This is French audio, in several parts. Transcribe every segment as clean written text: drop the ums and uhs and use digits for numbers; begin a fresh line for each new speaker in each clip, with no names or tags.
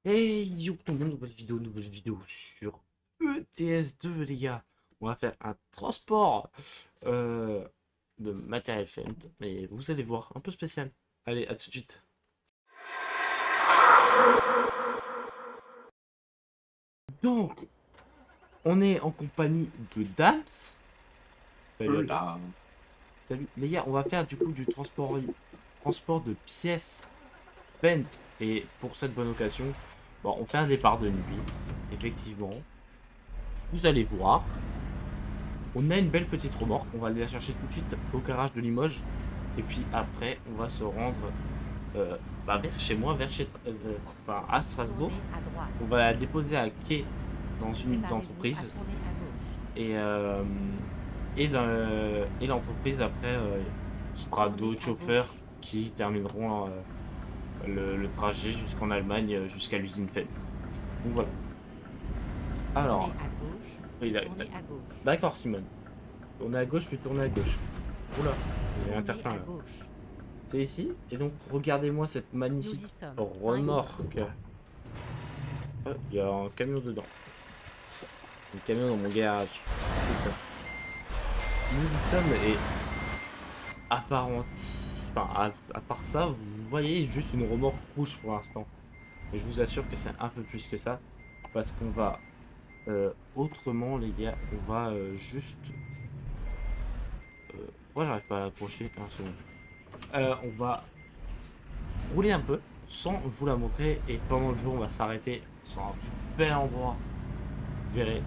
Hey yo tout le monde, nouvelle vidéo sur ETS2 les gars. On va faire un transport euh, de matériel Fendt, mais vous allez voir, un peu spécial. Allez, à tout de suite. Donc, on est en compagnie de Dams. Salut à toi.
Là.
Salut. Les gars, on va faire du coup du transport de pièces Fendt. Et pour cette bonne occasion, bon, on fait un départ de nuit, effectivement. Vous allez voir. On a une belle petite remorque, on va aller la chercher tout de suite au garage de Limoges. Et puis après, on va se rendre vers chez moi, enfin, à Strasbourg. On va la déposer à quai dans une entreprise. Et l'entreprise après fera d'autres chauffeurs qui termineront le trajet jusqu'en Allemagne, jusqu'à l'usine Fendt. Donc voilà. Alors, oui, d'accord Simone. Tourner à gauche, puis tourner à gauche. Oula, il y a un interpin là. C'est ici. Et donc, regardez-moi cette magnifique remorque. Oh, il y a un camion dedans. Un camion dans mon garage. C'est ça. Nous y sommes et apparenti. Enfin, à part ça, vous voyez juste une remorque rouge pour l'instant. Et je vous assure que c'est un peu plus que ça. Parce qu'on va autrement, les gars, on va juste. Pourquoi j'arrive pas à l'accrocher? Un second. On va rouler un peu sans vous la montrer et pendant le jour on va s'arrêter sur un bel endroit. Vous verrez,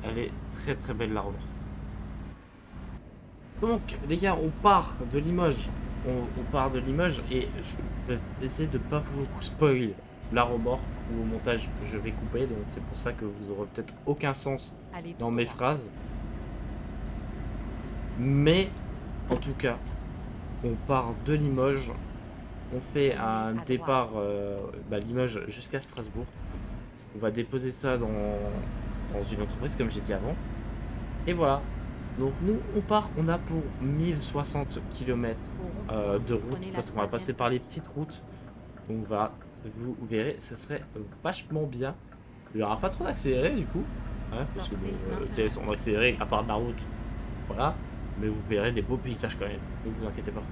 elle est très très belle la remorque. Donc les gars, on part de Limoges. On part de Limoges et je vais essayer de pas vous spoil la remorque ou au montage je vais couper, donc c'est pour ça que vous aurez peut-être aucun sens dans mes phrases. Mais en tout cas, on part de Limoges. On fait un départ Limoges jusqu'à Strasbourg. On va déposer ça dans une entreprise comme j'ai dit avant. Et voilà. Donc nous on part, on a pour 1060 km de route parce qu'on va passer par les petites routes. Donc va, vous verrez, ça serait vachement bien. Il n'y aura pas trop d'accéléré du coup. Hein, parce que le TS on va accélérer à part de la route. Voilà. Mais vous verrez des beaux paysages quand même. Ne vous inquiétez pas.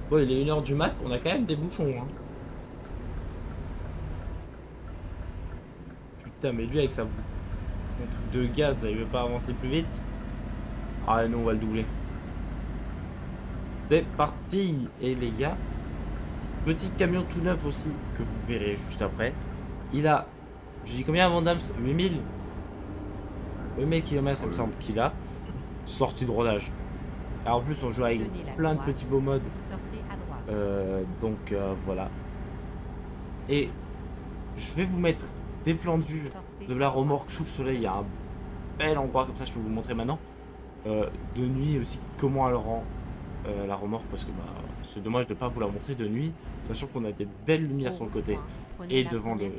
Bon, il est 1h du mat, on a quand même des bouchons. Hein. Putain, mais lui avec son truc de gaz, là, il veut pas avancer plus vite. Ah non, on va le doubler. C'est parti. Et les gars, petit camion tout neuf aussi, que vous verrez juste après. Il a, je dis combien avant Dams? 8000 km, il me semble qu'il a. Sorti de rodage. Alors en plus, on joue avec plein de petits beaux modes. Voilà. Et je vais vous mettre des plans de vue de la remorque sous le soleil. Il y a un bel endroit comme ça, je peux vous montrer maintenant. De nuit aussi, comment elle rend la remorque, parce que c'est dommage de ne pas vous la montrer de nuit, sachant qu'on a des belles lumières sur le côté et devant le.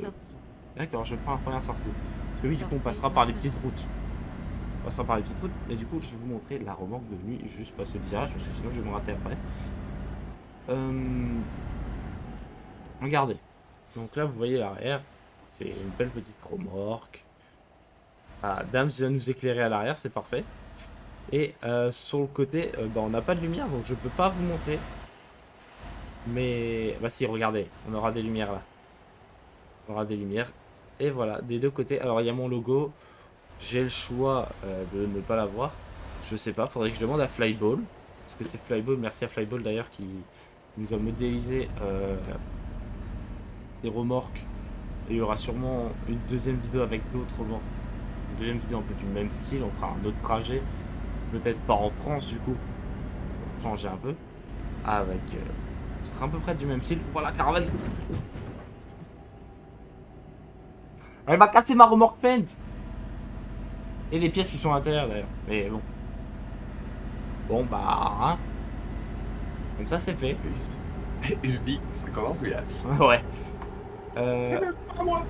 D'accord, je prends la première sortie. Parce que oui, du coup, on passera par les petites routes. On passera par les petites routes, et du coup, je vais vous montrer la remorque de nuit, juste passer le virage, parce que sinon, je vais me rater après. Regardez. Donc là, vous voyez l'arrière. C'est une belle petite remorque. Ah, Dams vient nous éclairer à l'arrière, c'est parfait. Et sur le côté, on n'a pas de lumière, donc je peux pas vous montrer. Mais, bah si, regardez, on aura des lumières là. On aura des lumières. Et voilà, des deux côtés. Alors, il y a mon logo. J'ai le choix de ne pas l'avoir. Je sais pas, faudrait que je demande à Flyball. Parce que c'est Flyball, merci à Flyball d'ailleurs qui nous a modélisé des remorques. Et il y aura sûrement une deuxième vidéo avec d'autres remorques. Une deuxième vidéo un peu du même style, on fera un autre trajet. Peut-être pas en France du coup. Changer un peu. Avec... ça sera à peu près du même style. Voilà, caravane. Elle m'a cassé ma remorque Fendt. Et les pièces qui sont à l'intérieur d'ailleurs. Mais bon. Bon bah... Hein. Comme ça c'est fait.
Je dis, ça commence bien.
Ouais.
C'est même pas moi.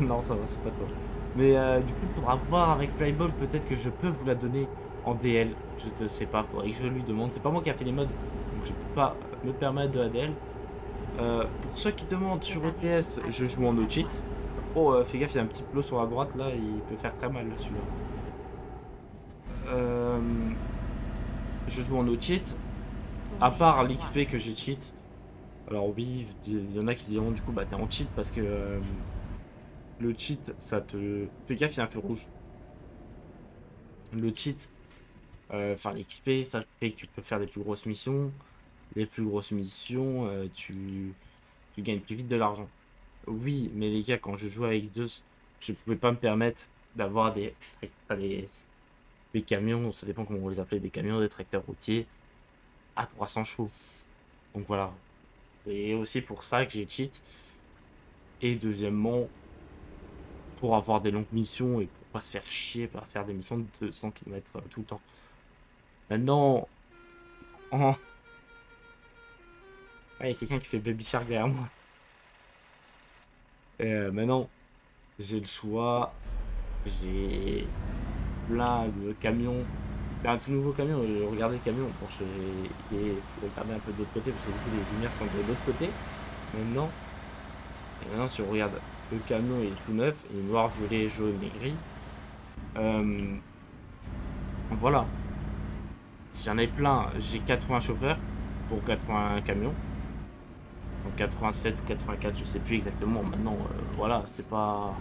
Non, ça va, c'est pas toi. Mais du coup, il faudra voir avec Flyball. Peut-être que je peux vous la donner en DL. Je ne sais pas, faudrait que je lui demande. C'est pas moi qui a fait les modes. Donc je peux pas me permettre de ADL. Pour ceux qui demandent sur ETS, je joue en no cheat. Oh, fais gaffe, il y a un petit plot sur la droite là, il peut faire très mal celui-là. Je joue en no cheat, à part l'XP que j'ai cheat. Alors oui, il y en a qui diront du coup bah t'es en cheat parce que le cheat ça te... Fais gaffe, il y a un feu rouge. Le cheat, enfin l'XP, ça fait que tu peux faire des plus grosses missions. Les plus grosses missions, tu gagnes plus vite de l'argent. Oui, mais les gars, quand je jouais avec Zeus, je pouvais pas me permettre d'avoir des camions, ça dépend comment on les appelait, des camions, des tracteurs routiers à 300 chevaux. Donc voilà. Et aussi pour ça que j'ai cheat. Et deuxièmement, pour avoir des longues missions et pour pas se faire chier par faire des missions de 200 km tout le temps. Maintenant, en... Ouais, il y a quelqu'un qui fait Baby Shark derrière moi. Maintenant, j'ai le choix. J'ai plein de camions. C'est un tout nouveau camion. Regardez le camion. Bon, je vais regarder un peu de l'autre côté parce que du coup les lumières sont de l'autre côté. Maintenant, si on regarde le camion, il est tout neuf. Il est noir, violet, jaune et gris. Voilà. J'en ai plein. J'ai 80 chauffeurs pour 80 camions. Donc 87 ou 84, je sais plus exactement. Maintenant, voilà, c'est pas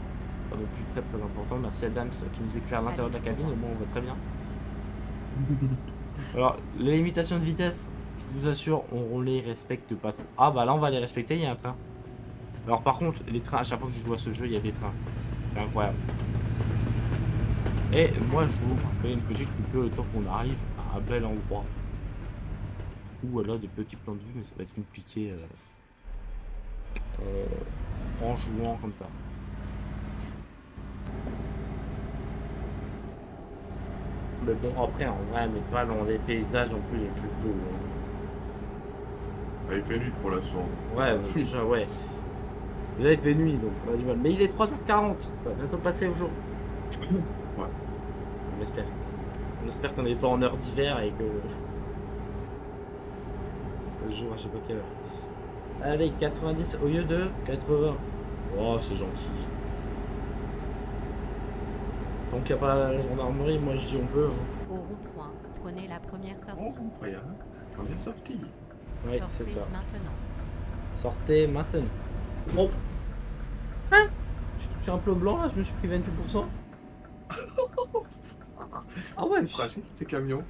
non plus très important. Merci Adams qui nous éclaire l'intérieur de la cabine. Au moins, on voit très bien. Alors, les limitations de vitesse, je vous assure, on les respecte pas trop. Ah bah là, on va les respecter. Il y a un train. Alors par contre, les trains, à chaque fois que je joue à ce jeu, il y a des trains. C'est incroyable. Et moi, je vous fais une petite coupure le temps qu'on arrive à un bel endroit. Ou alors des petits plans de vue, mais ça va être compliqué en jouant comme ça. Mais bon, après, en vrai, on n'est pas dans les paysages non plus les plus beaux.
Il fait nuit pour la sonde.
Ouais, déjà, ouais. Déjà, il fait nuit, donc on a du mal. Mais il est 3h40. Ça va bientôt passer au jour.
Ouais.
On espère. On espère qu'on n'est pas en heure d'hiver et que... Le jour, à je sais pas quelle heure. Allez, 90 au lieu de 80. Oh, c'est gentil. Donc, il n'y a pas la gendarmerie, moi je dis on peut. Hein.
Au rond-point, prenez la première sortie.
Oh, regarde. Première sortie.
Oui, c'est ça.
Maintenant.
Sortez maintenant. Oh. Hein? J'ai touché un plot blanc là, je me suis pris 28%. Ah ouais,
c'est fragile ces camions.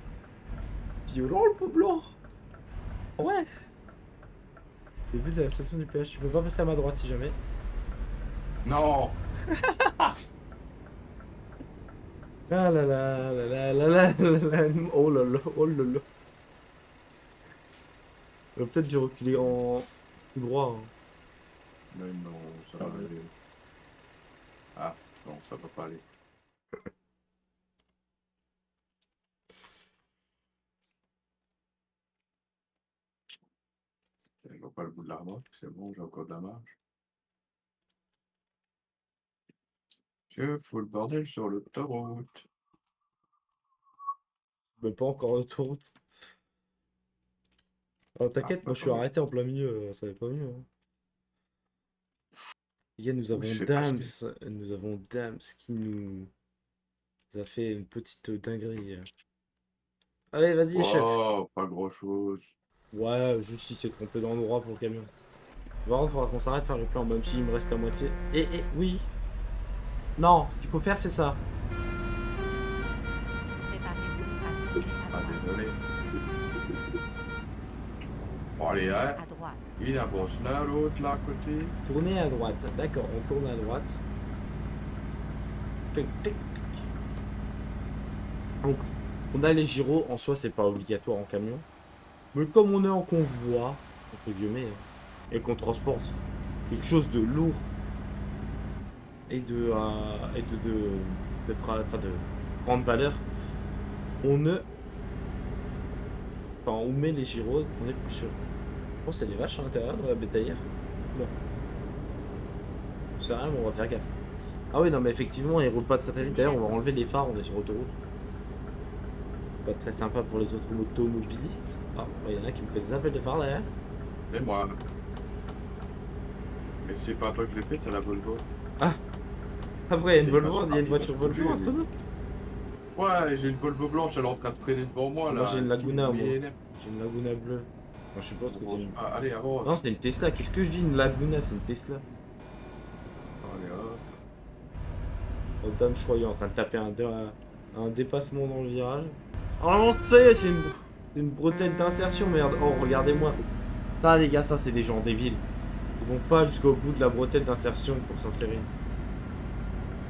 Violent le plot blanc. Ouais. Début de la réception du péage, tu peux pas passer à ma droite si jamais.
Non.
Ah là là là là là là là. Oh là là, oh là là. Peut-être j'ai reculé en tout droit. Hein.
Mais non, ça va aller. Ah, non, ça va pas aller. Je vois pas le bout de la remorque, c'est bon, j'ai encore de la marge. Je fous le bordel sur l'autoroute.
Mais pas encore l'autoroute. Oh, t'inquiète, moi je suis arrêté en plein milieu, ça va pas mieux. Hein. Et nous avons Dams qui nous a fait une petite dinguerie. Allez, vas-y, chef.
Oh, pas grand chose.
Ouais, juste il s'est trompé d'endroit pour le camion. Par contre, il faudra qu'on s'arrête faire le plan, même s'il me reste la moitié. Et oui. Non, ce qu'il faut faire, c'est ça.
Ah, désolé. Bon, allez, hein.
À droite.
Il avance là, l'autre, là, à côté.
Tournez à droite. D'accord, on tourne à droite. Tic, tic, tic. Donc, on a les gyros. En soi, c'est pas obligatoire en camion. Mais comme on est en convoi, entre guillemets, et qu'on transporte quelque chose de lourd et de grande valeur, on met les gyros, on est plus sûr. Je pense qu'il y a des vaches à l'intérieur dans la bétaillère. Non. C'est rien, mais on va faire gaffe. Ah oui, non, mais effectivement, il roule pas très vite. D'ailleurs, on va enlever les phares, on est sur autoroute. Pas très sympa pour les autres automobilistes. Ah, il y en a qui me fait des appels de phare derrière.
Et moi. Mais c'est pas toi que je l'ai fait, c'est la Volvo.
Après, il y a une
Et
Volvo,
bah,
il y a une
il va
voiture
se
Volvo
bouger,
entre
lui.
nous.
Ouais, j'ai une Volvo blanche, elle est en train de freiner devant moi,
Moi,
là.
j'ai une
Qui
Laguna,
me
moi.
m'énerve.
J'ai une Laguna bleue. Moi, je sais pas ce que c'est
Avance
une...
pas. Allez,
Non,
avance.
c'est une Tesla. Qu'est-ce que je dis? Une Laguna, c'est une Tesla.
Allez, hop.
Oh, dame, je crois qu'il est en train de taper un dépassement dans le virage. Oh non, c'est une bretelle d'insertion, merde. Oh, regardez-moi. Ça, les gars, ça, c'est des gens débiles. Ils vont pas jusqu'au bout de la bretelle d'insertion pour s'insérer.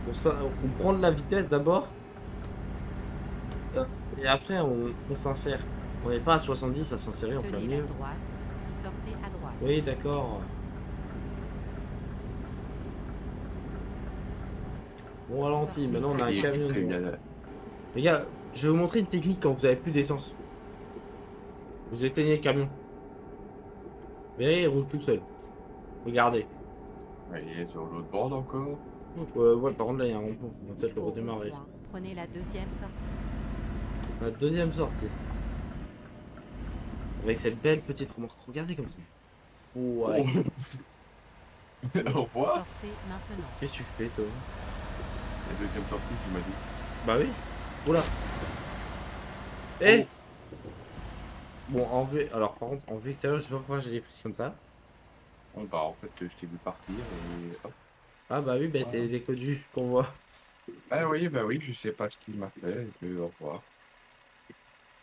Pour ça, on prend de la vitesse d'abord. Et après, on s'insère. On n'est pas à 70 à s'insérer en plein
Tenez
milieu.
la droite, puis sortez à droite.
Oui, d'accord. Bon, ralenti. Maintenant, on a un
Il est
camion
très
devant.
bien.
Les gars, je vais vous montrer une technique quand vous avez plus d'essence. Vous éteignez le camion. Vous verrez, il roule tout seul. Regardez.
Ouais, il est sur l'autre bord encore.
Ouais, par contre, là, il y a un rond-point. On va peut-être le
Au
redémarrer.
rond-point, prenez la deuxième sortie.
La deuxième sortie. Avec cette belle petite remorque. Regardez comme ça. Ouais.
Au revoir.
Sortez maintenant.
Qu'est-ce que tu fais, toi?
La deuxième sortie, tu m'as dit.
Bah oui. Oula. Eh Bon, en vue... Alors, par contre, en vue extérieure, je sais pas pourquoi j'ai des frises comme ça.
Bon, bah, en fait, je t'ai vu partir et hop.
Ah bah oui, bah
Voilà.
t'es l'écho du convoi.
Bah oui, je sais pas ce qu'il m'a fait. Et puis, au revoir.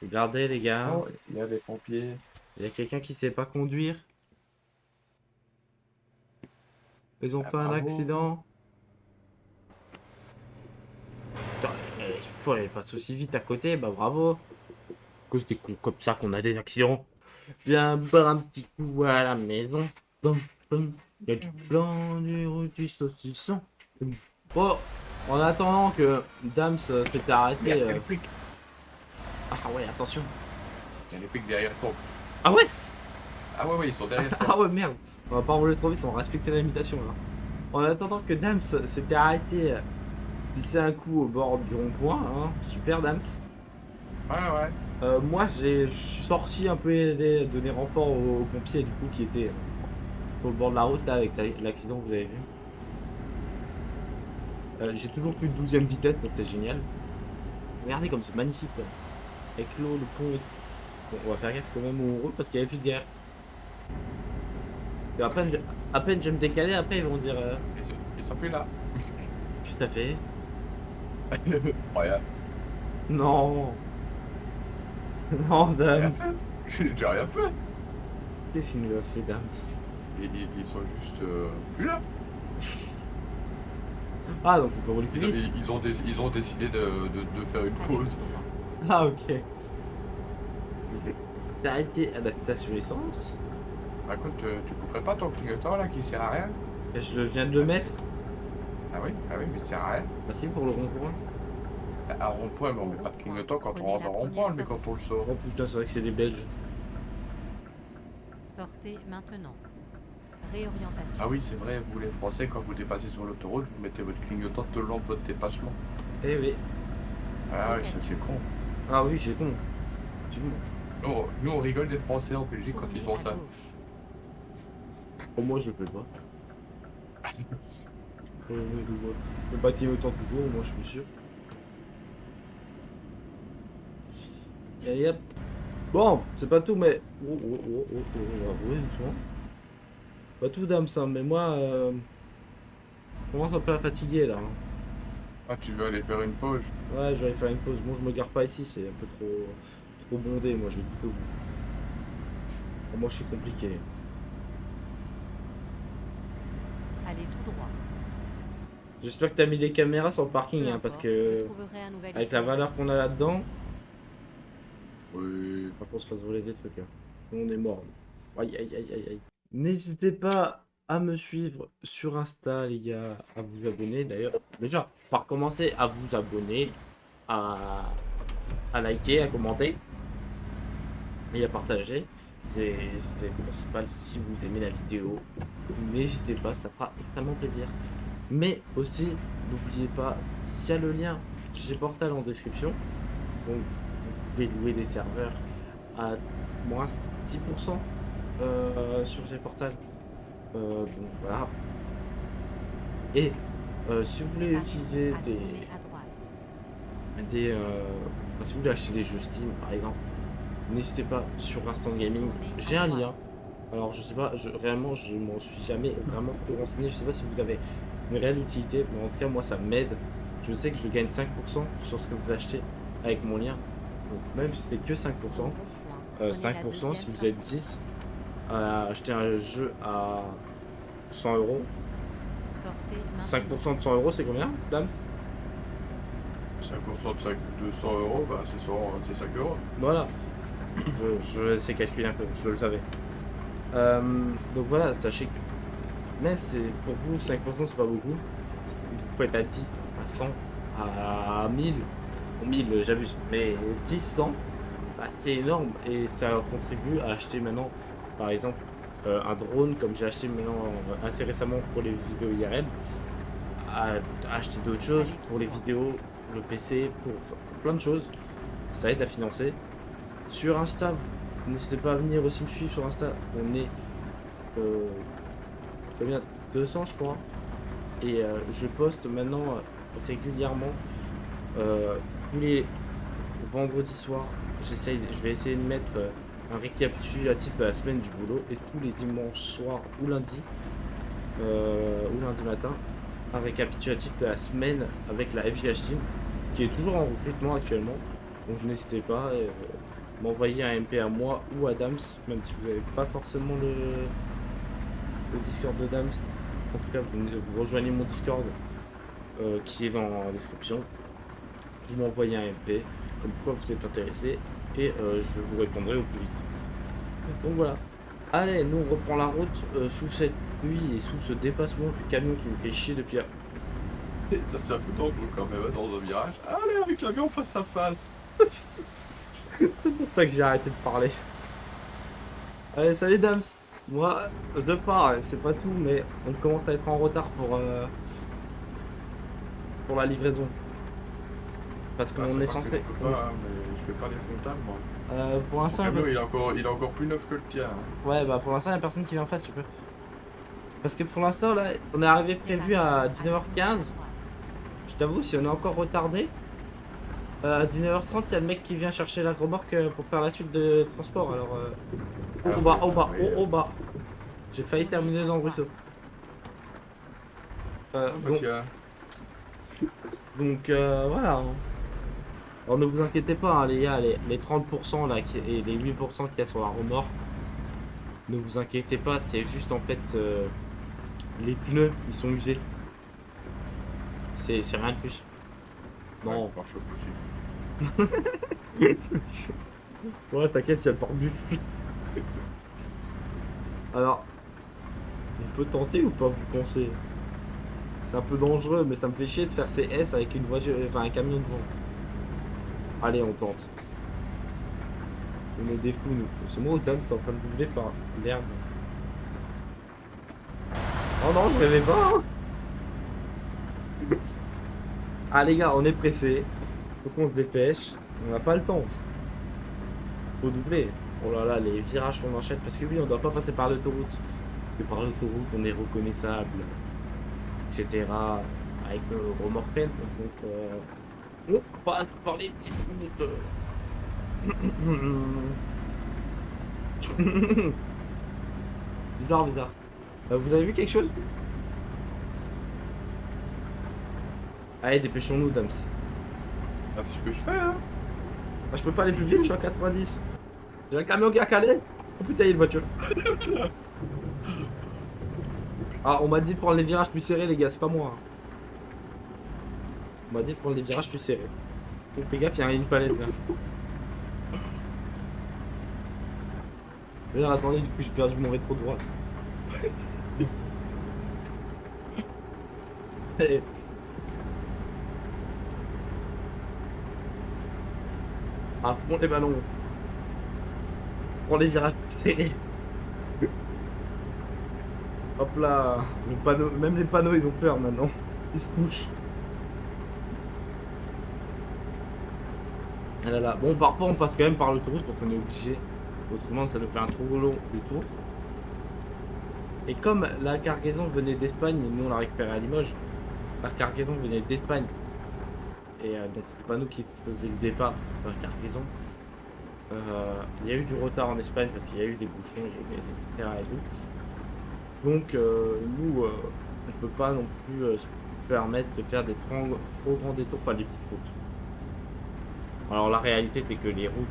Regardez, les gars.
Oh, il y a des pompiers.
Il y a quelqu'un qui sait pas conduire. Ils ont
Ah,
fait un
bravo.
accident. Putain, il fallait passer aussi vite à côté, bah bravo. Cause des cons comme ça qu'on a des accidents. Viens boire un petit coup à la maison. Bum, bum. Il y a du blanc, du rouge, du saucisson. Bon, en attendant que Dams s'était arrêté.
Merde, il y a les flics.
Ah ouais, attention.
Il y a les flics derrière toi.
Ah ouais.
Ah ouais, ils sont derrière toi.
Ah ouais, merde. On va pas rouler trop vite, on va respecter la limitation là. En attendant que Dams s'était arrêté, pisser un coup au bord du rond-point, hein. Super Dams.
Ouais.
Moi j'ai sorti un peu aider, donner renfort aux pompiers du coup qui étaient sur le bord de la route là avec l'accident que vous avez vu. J'ai toujours plus de 12ème vitesse, ça c'était génial. Regardez comme c'est magnifique là. Avec l'eau, le pont et... Bon, on va faire gaffe quand même où on roule parce qu'il y a les flics derrière. Et à peine je vais me décaler, après ils vont dire
Ils sont plus là.
qu'est-ce que t'as fait?
Regarde.
Non. Non, Dams.
J'ai rien fait.
Qu'est-ce qu'il nous a fait, Dams?
Ils sont juste plus là.
Ah, donc on peut rouler plus
Ils,
vite.
ils ont décidé de faire une
Allez
pause.
tout droit.
Ah, ok. T'as arrêté à la station essence.
Par contre, tu couperais pas ton clignotant là qui sert à rien?
Et je viens de le mettre.
Ah oui, mais il sert à rien.
Merci pour le rond-point.
À rond-point, mais on met pas de clignotant quand on rentre en rond-point, mais quand on le sort.
Oh putain, c'est vrai que c'est des Belges.
Sortez maintenant. Réorientation.
Ah oui, c'est vrai, vous les Français, quand vous dépassez sur l'autoroute, vous mettez votre clignotant tout le long de votre dépassement.
Eh oui.
Ah oui, ça c'est con.
Ah oui, c'est con. Effectivement.
Nous, on rigole des Français en Belgique quand ils
Tournez
font
à
ça.
gauche.
Oh, moi je le fais pas. Le bâtiment autant plus gros, moi je suis sûr. Et hop. Bon, c'est pas tout, mais. On va rouler doucement. Pas tout, Dams, hein, mais moi. Je commence un peu à fatiguer là. Hein.
Ah, tu veux aller faire une pause?
Ouais, je vais aller faire une pause. Bon, je me gare pas ici, c'est un peu trop bondé. Moi, je vais tout au bout. Bon, moi, je suis compliqué.
Allez tout droit.
J'espère que t'as mis les caméras sur le parking,
Peu
hein, parce
importe,
que
je trouverai un nouvel
avec la
itinéraire.
valeur qu'on a là-dedans,
Oui.
faut qu'on se fasse voler des trucs. Hein. On est mort. Aïe, aïe, aïe, aïe, aïe. N'hésitez pas à me suivre sur Insta, les gars, à vous abonner. D'ailleurs, déjà, par commencer à vous abonner, à liker, à commenter et à partager. C'est le principal. Si vous aimez la vidéo, n'hésitez pas, ça fera extrêmement plaisir. Mais aussi, n'oubliez pas, s'il y a le lien chez Portal en description, donc vous pouvez louer des serveurs à moins 10% sur Portal. Bon, voilà. Et si vous voulez utiliser
À tourner à droite.
si vous voulez acheter des jeux Steam par exemple, n'hésitez pas sur Instant Gaming. J'ai un lien. Alors je sais pas, réellement je m'en suis jamais vraiment trop renseigné. Je sais pas si vous avez une réelle utilité, mais en tout cas moi ça m'aide. Je sais que je gagne 5% sur ce que vous achetez avec mon lien. Donc même si c'est que 5%,
Au rond-point, prenez la
5% si
deuxième
vous êtes
sortie.
10 à acheter un jeu à 100 euros.
Sortez maintenant.
5% de 100 euros, c'est combien, Dams?
5% de 100 euros, bah c'est 5 euros.
Voilà. Je sais calculer un peu, je le savais. Donc voilà, sachez que même si pour vous 5% c'est pas beaucoup, vous pouvez être à 10, à 100, à 1000, bon 1000 j'abuse, mais 10, 100, bah, c'est énorme et ça contribue à acheter maintenant par exemple un drone comme j'ai acheté maintenant assez récemment pour les vidéos IRL, à acheter d'autres choses pour les vidéos, le PC, pour plein de choses, ça aide à financer. Sur Insta, n'hésitez pas à venir aussi me suivre sur Insta. On est combien 200 je crois. Et je poste maintenant régulièrement tous les vendredis soirs. Je vais essayer de mettre un récapitulatif de la semaine du boulot et tous les dimanches soirs ou lundi matin un récapitulatif de la semaine avec la FJH Team qui est toujours en recrutement actuellement. Donc n'hésitez pas. M'envoyer un MP à moi ou à Dams, même si vous n'avez pas forcément le Discord de Dams. En tout cas, vous rejoignez mon Discord qui est dans la description. Vous m'envoyez un MP, comme quoi vous êtes intéressé, et je vous répondrai au plus vite. Donc voilà. Allez, nous on reprend la route sous cette pluie et sous ce dépassement du camion qui me fait chier depuis là.
Et ça c'est un peu dangereux quand même dans un virage. Allez avec l'avion face à face.
C'est pour ça que j'ai arrêté de parler. Allez, salut Dams. Moi, je pars, c'est pas tout, mais on commence à être en retard pour la livraison. Parce qu'on est censé...
Je peux pas, mais je fais pas les frontales moi.
pour
Mon
l'instant,
camion il est encore plus neuf que le tien. Hein.
ouais, bah pour l'instant, il n'y a personne qui vient en face, tu peux. Parce que pour l'instant, là, on est arrivé prévu à 19h15. Je t'avoue, si on est encore retardé, à 19h30, il y a le mec qui vient chercher la remorque pour faire la suite de transport. Alors, au bas. J'ai failli terminer dans le ruisseau. Donc voilà. Alors ne vous inquiétez pas, hein, les gars, les 30% là et les 8% qu'il y a sur la remorque, ne vous inquiétez pas, c'est juste en fait les pneus, ils sont usés. C'est rien de plus. Non.
Par choc aussi.
Ouais, t'inquiète, il y a le pare-bus. Alors, on peut tenter ou pas, vous pensez? C'est un peu dangereux, mais ça me fait chier de faire ces S avec une voiture, enfin un camion devant. Allez, on tente. On est des fous, nous. C'est moi, Dame, c'est en train de doubler par l'herbe. Oh non, je rêvais pas, hein. Ah les gars, on est pressé. Faut qu'on se dépêche. On n'a pas le temps. Faut doubler. Oh là là, les virages qu'on enchaîne. Parce que oui, on doit pas passer par l'autoroute. Et par l'autoroute, on est reconnaissable. Etc. Avec nos remorquettes. Donc, on passe par les petites routes. Bizarre, bizarre. Vous avez vu quelque chose? Allez, dépêchons-nous, Dams.
Ah, c'est ce que je fais, hein.
Ah, je peux pas aller plus vite, je suis à 90. J'ai un camion qui a calé. Oh putain, il y a une voiture. Ah, on m'a dit de prendre les virages plus serrés, les gars, c'est pas moi. On m'a dit de prendre les virages plus serrés. Donc, fais gaffe, il y a une falaise là. D'ailleurs, attendez, du coup, j'ai perdu mon rétro droite. Allez. À fond les ballons. Prends les virages plus serrés. Hop là. Le panneau, même les panneaux ils ont peur maintenant. Ils se couchent. Ah là là. Bon, parfois on passe quand même par l'autoroute parce qu'on est obligé. Autrement ça nous fait un trop long détour. Et comme la cargaison venait d'Espagne, et nous on l'a récupérée à Limoges, la cargaison venait d'Espagne. Et donc c'était pas nous qui faisions le départ de la cargaison. Il y a eu du retard en Espagne parce qu'il y a eu des bouchons, etc. Et tout. Donc nous, on peut pas non plus se permettre de faire des trop grands détours par des petites routes. Alors la réalité c'est que les routes,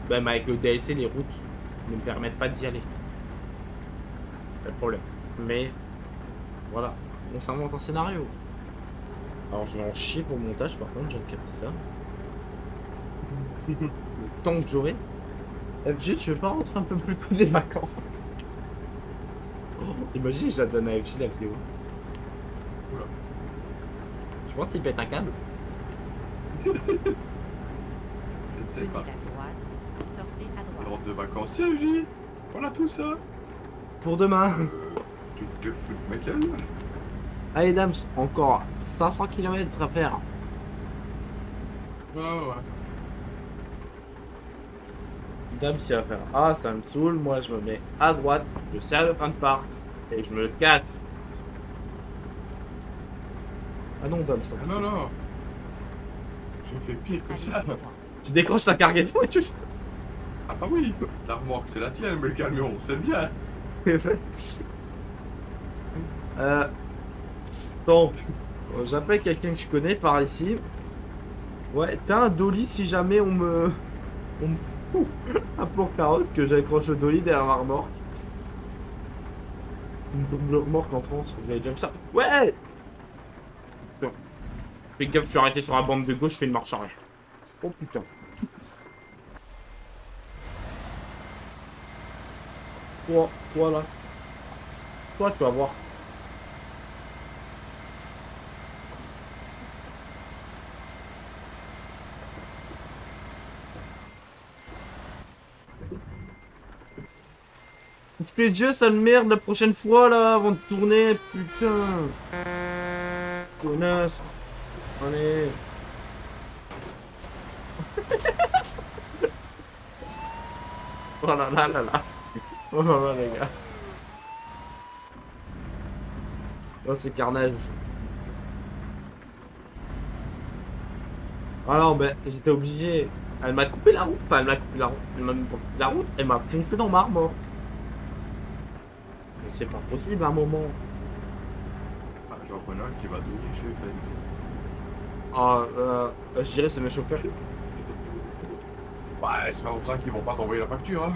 même avec le DLC, les routes ne me permettent pas d'y aller. Pas de problème. Mais voilà, on s'invente un scénario. Alors je vais en chier pour le montage par contre, j'ai capté ça. Le temps que j'aurai. FG, tu veux pas rentrer un peu plus tôt des vacances? Oh, imagine, je la donne à FG la vidéo.
Oula.
Tu penses qu'il pète un câble?
Je ne sais
Tenez
pas.
la droite, puis sortez à droite.
Rentre de vacances. Tiens, J, voilà tout ça.
Pour demain.
Tu te fous de ma gueule?
Allez Dams, encore 500 km à faire.
Ouais, ouais.
Dams il va faire ah ça me saoule, moi je me mets à droite, je serre le frein de parc et je me le casse. Ah non Dams, ça
Ah non, non. J'ai fait pire que
Allez
ça.
droit.
tu décroches la cargaison et tu...
Ah bah oui, la remorque c'est la tienne, mais le camion, c'est bien.
Attends, j'appelle quelqu'un que je connais par ici. Ouais, t'as un dolly si jamais on me fout un plan carotte que j'accroche au dolly derrière ma remorque. Une double remorque en France, vous avez déjà vu ça? Ouais. Putain. Fais gaffe, je suis arrêté sur la bande de gauche, je fais une marche arrière. Oh putain. Toi là. Toi tu vas voir. Espèce de jeu, sale merde, la prochaine fois là, avant de tourner, putain. Connasse. Allez. Oh là là là là. Oh là là les gars. Oh c'est carnage. Ah non, ben j'étais obligé. Elle m'a coupé la route. Enfin, elle m'a coupé la route. Elle m'a même pas coupé la route. Elle m'a foncé dans ma remorque. Mais c'est pas possible à un moment.
Ah, j'en connais un qui va douiller chez Fendt.
Ah, je dirais c'est mes chauffeurs.
Bah, c'est pas pour ça qu'ils vont pas t'envoyer la facture, hein.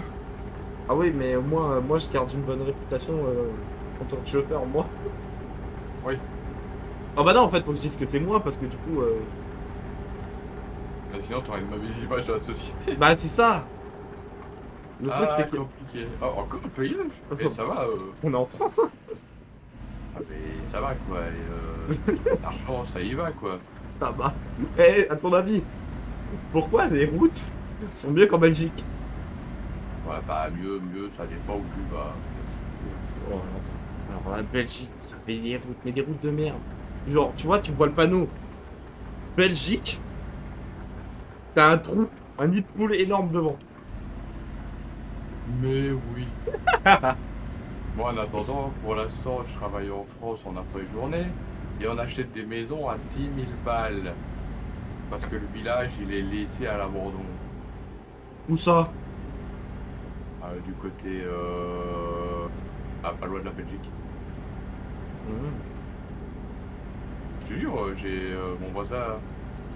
Ah oui, mais moi je garde une bonne réputation en tant que chauffeur, moi.
Oui.
Ah bah non, en fait, faut que je dise que c'est moi parce que du coup.
Bah, sinon, t'aurais une mauvaise image de la société.
Bah c'est ça. Le truc c'est que
compliqué. Oh, encore un payage. Et ça va.
on est en France, hein.
Ah, mais ça va quoi. L'argent, ça y va quoi.
Ah bah. Eh, à ton avis, pourquoi les routes sont mieux qu'en Belgique?
Ouais, bah mieux, ça dépend où tu vas.
Oh, alors la Belgique, ça fait des routes, mais des routes de merde. Genre, tu vois, tu vois le panneau Belgique, t'as un trou, un nid de poule énorme devant.
Mais oui. Moi, en attendant, pour l'instant, je travaille en France en après-journée et on achète des maisons à 10 000 balles. Parce que le village, il est laissé à l'abandon.
Où ça?
Du côté. Pas loin de la Belgique. Je te jure, j'ai mon voisin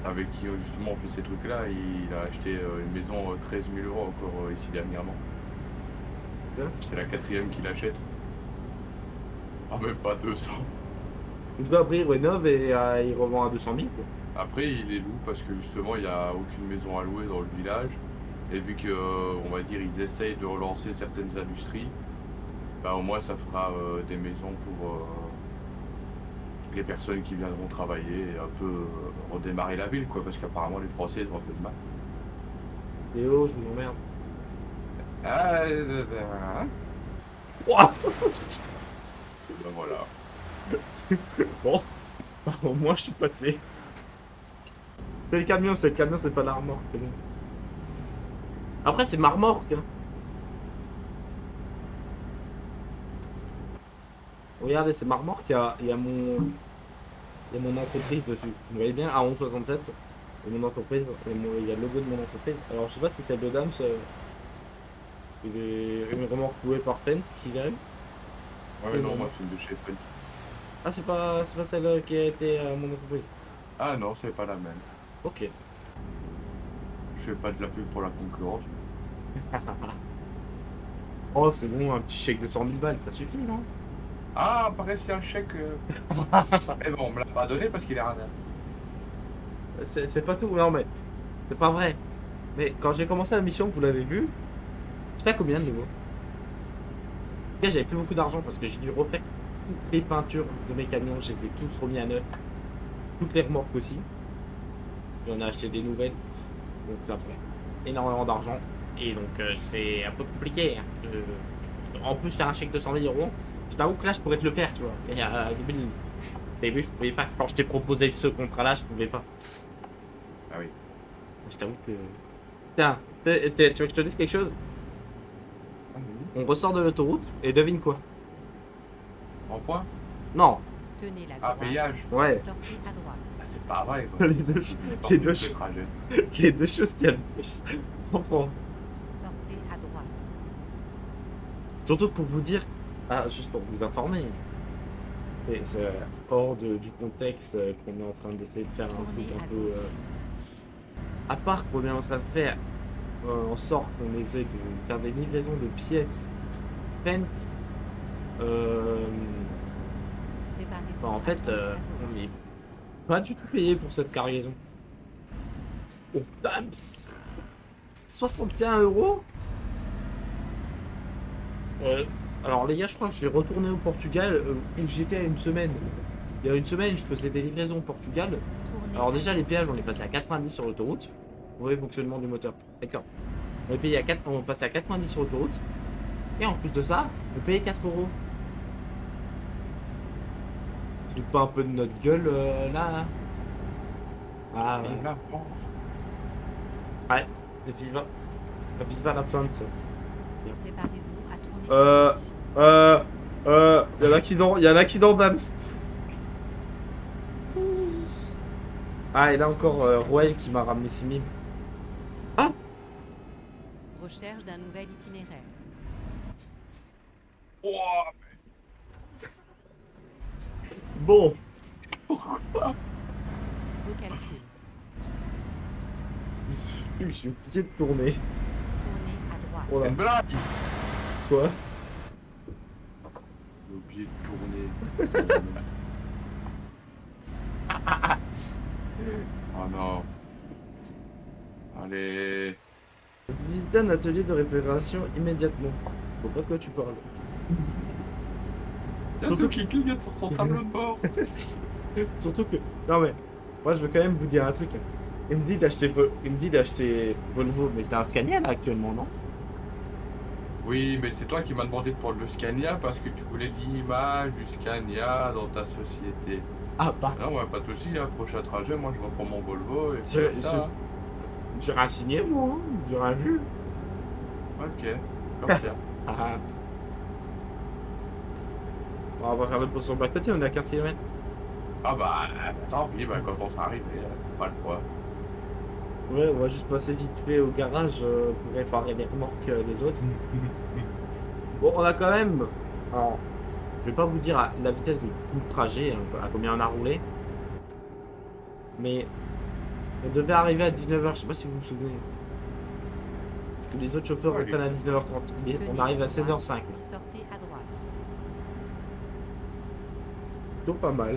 avec qui justement on fait ces trucs-là, il a acheté une maison 13 000 € encore ici dernièrement. C'est la 4e qu'il achète. Ah, même pas 200.
Donc après, il rénove et il revend à 200 000. Quoi.
Après, il est loue parce que justement, il n'y a aucune maison à louer dans le village. Et vu que, on va dire, ils essayent de relancer certaines industries, bah au moins ça fera des maisons pour les personnes qui viendront travailler et un peu redémarrer la ville, quoi. Parce qu'apparemment, les Français, ils ont un peu de mal.
Léo, je vous emmerde.
Ben voilà.
Bon, au moins je suis passé. C'est le camion, c'est pas la remorque, c'est bon. Après, c'est ma remorque. Hein. Regardez, c'est ma remorque, il y a mon entreprise dessus. Vous voyez bien, A1167, et mon entreprise, il y a le logo de mon entreprise. Alors je sais pas si c'est celle de Dams, une remorque louée par Pent qui vient.
Ouais, non, moi, c'est une de chez Fred.
Ah, c'est pas celle qui a été à mon entreprise.
Ah non, c'est pas la même.
Ok.
Je fais pas de la pub pour la concurrence.
Oh, c'est bon, un petit chèque de 100 000 balles, ça suffit, non?
Ah, paraît c'est un chèque. Mais bon, on me l'a pas donné parce qu'il est radin.
C'est pas tout, non mais c'est pas vrai. Mais quand j'ai commencé la mission, vous l'avez vu, j'étais à combien de niveau? Là, j'avais plus beaucoup d'argent parce que j'ai dû refaire toutes les peintures de mes camions, je les ai tous remis à neuf. Toutes les remorques aussi. J'en ai acheté des nouvelles. Donc ça fait énormément d'argent. Et donc c'est un peu compliqué. Hein. En plus faire un chèque de 100 000 euros, je t'avoue que là je pourrais te le faire, tu vois. Et au début je pouvais pas. Quand je t'ai proposé ce contrat là, je pouvais pas.
Ah oui.
Je t'avoue que. Tiens, tu veux que je te dise quelque chose?
Ah oui.
On ressort de l'autoroute et devine quoi?
En point.
Non,
Tenez la
Ah,
droite.
payage.
ouais.
Sortez à droite.
Ah, c'est pas vrai, quoi.
Les deux,
C'est
les
une
deux,
sorte de trajet.
les deux choses qu'il y a de plus en France.
Sortez à droite.
Surtout pour vous dire, juste pour vous informer, et c'est hors du contexte qu'on est en train d'essayer de faire un
Tournez
truc un
à
peu.
gauche.
À part qu'on est en train de faire en sorte qu'on essaie de faire des livraisons de pièces peintes.
Préparez-vous
Enfin, en
à
fait,
tourner à gauche.
on n'est pas du tout payé pour cette cargaison. Oh, dams 61 euros. Alors les gars, je crois que je vais retourner au Portugal où j'étais à une semaine. Il y a une semaine, je faisais des livraisons au Portugal.
Tournez
Alors
à
déjà, les
gauche.
péages, on est passé à 90 sur l'autoroute. Vous voyez le fonctionnement du moteur. D'accord. On est payé on est passé à 90 sur l'autoroute. Et en plus de ça, on payait 4 euros. Tu te pas un peu de notre gueule là hein? Ah ouais.
Et la France.
Ouais. Et viva la plante.
Préparez-vous à tourner à gauche.
Il y a l'accident d'Ams. Ah, et là encore, Roel qui m'a ramené 6000. Ah,
Recherche d'un nouvel itinéraire.
Oh,
bon.
Recalcul.
J'ai oublié de tourner.
Tournez à droite.
Oh
c'est
là.
une blague.
Quoi?
J'ai oublié de tourner. Oh non. Allez.
Visiter un atelier de réparation immédiatement. Faut pas de quoi tu parles.
Il y a tout qui clignote sur son tableau de bord.
Surtout que. Non mais, moi je veux quand même vous dire un truc. Il me dit d'acheter Volvo, mais c'est un Scania là actuellement, non?
Oui, mais c'est toi qui m'as demandé de prendre le Scania parce que tu voulais l'image du Scania dans ta société.
Ah bah,
Ah ouais, pas de soucis, hein, prochain trajet, moi je reprends mon Volvo et puis
Je-
ça.
j'ai rien signé moi, hein. J'ai rien vu.
Ok, comme ça.
Ah, ah. Bon, on va faire le pause sur le bas-côté, on est à 15 km.
Ah bah, attends, oui, bah, quand on sera arrivé, on fera le poids.
Ouais, on va juste passer vite fait au garage pour réparer les remorques des autres. Bon, on a quand même. Alors, je vais pas vous dire la vitesse de tout le trajet, hein, à combien on a roulé. Mais on devait arriver à 19h, je sais pas si vous vous souvenez. Parce que les autres chauffeurs
Ouais,
reprennent à 19h30. Mais
Tenez
on arrive à
droite,
16h05.
Puis sortez à droite.
Plutôt pas mal.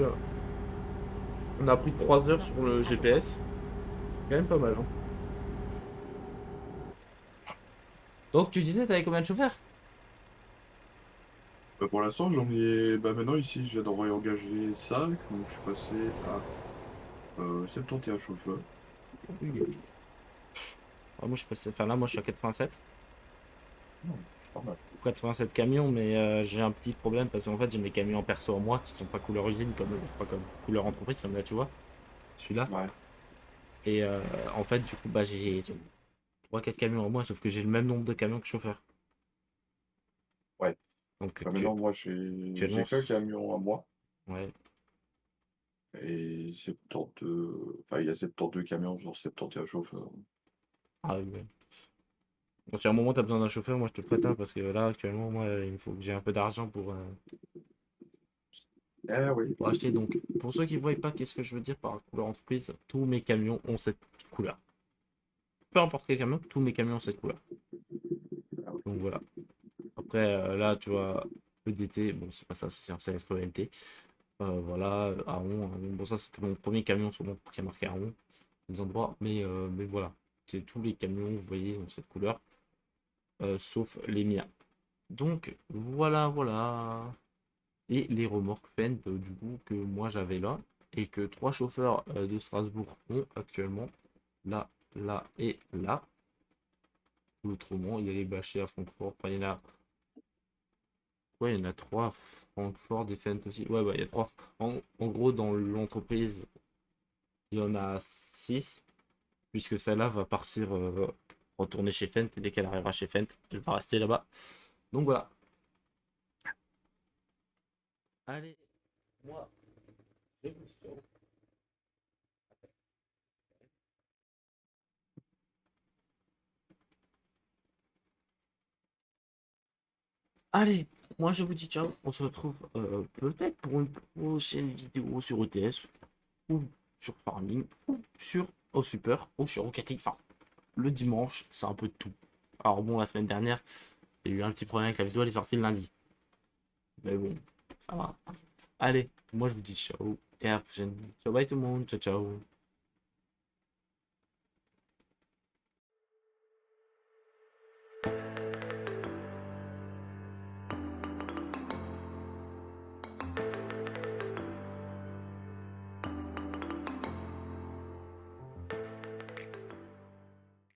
On a pris 3 heures sur le GPS. Quand même pas mal. Hein. Donc tu disais, t'avais combien de chauffeurs?
Bah, pour l'instant, j'en ai. Bah, maintenant, ici, je viens d'en réengager 5, donc je suis passé à 71 chauffeurs.
Ah, moi je suis passé, enfin là moi je suis à 87.
Non, c'est pas mal.
87 camions, mais j'ai un petit problème parce qu'en fait j'ai mes camions en perso en moi qui sont pas couleur usine pas comme couleur entreprise comme là tu vois. Celui-là.
Ouais.
Et en fait du coup bah j'ai 3-4 camions en moi sauf que j'ai le même nombre de camions que chauffeurs.
Ouais.
Donc,
Ah, mais non, moi, j'ai
actuellement,
qu'un camion à moi.
ouais.
Et 72... Enfin, il y a 72 camions sur 71 chauffeurs.
Ah, ouais. Bon, si à un moment tu as besoin d'un chauffeur, moi je te prête un parce que là, actuellement, moi, il me faut que j'ai un peu d'argent
Ah oui.
pour acheter. Donc, pour ceux qui ne voient pas, qu'est-ce que je veux dire par couleur entreprise, tous mes camions ont cette couleur. Peu importe quel camion, tous mes camions ont cette couleur. Donc voilà. Après, là, tu vois, EDT, bon, c'est pas ça, c'est censé être ENT. Voilà, Aron. Bon, ça, c'était mon premier camion sur mon qui a marqué Aron, des endroits. Mais voilà. C'est tous les camions, vous voyez, ont cette couleur, sauf les miens. Donc, voilà, voilà. Et les remorques Fendt, du coup, que moi j'avais là, et que 3 chauffeurs de Strasbourg ont actuellement, là, là et là. Autrement, il y a les bâchés à Francfort. Enfin, il y en a. Ouais, il y en a 3 Francfort, des Fendt aussi. Ouais, bah, il y a 3. En gros, dans l'entreprise, il y en a 6, puisque celle-là va partir retourner chez Fendt. Et dès qu'elle arrivera chez Fendt, elle va rester là-bas. Donc voilà. Allez, moi, je vous dis Allez, moi je vous dis ciao. On se retrouve peut-être pour une prochaine vidéo sur ETS ou sur Farming ou sur au Super ou sur Rocket League. Enfin, le dimanche, c'est un peu de tout. Alors bon, la semaine dernière, il y a eu un petit problème avec la vidéo, elle est sortie le lundi. Mais bon, ça va. Allez, moi je vous dis ciao et à la prochaine. Ciao, bye tout le monde. Ciao, ciao.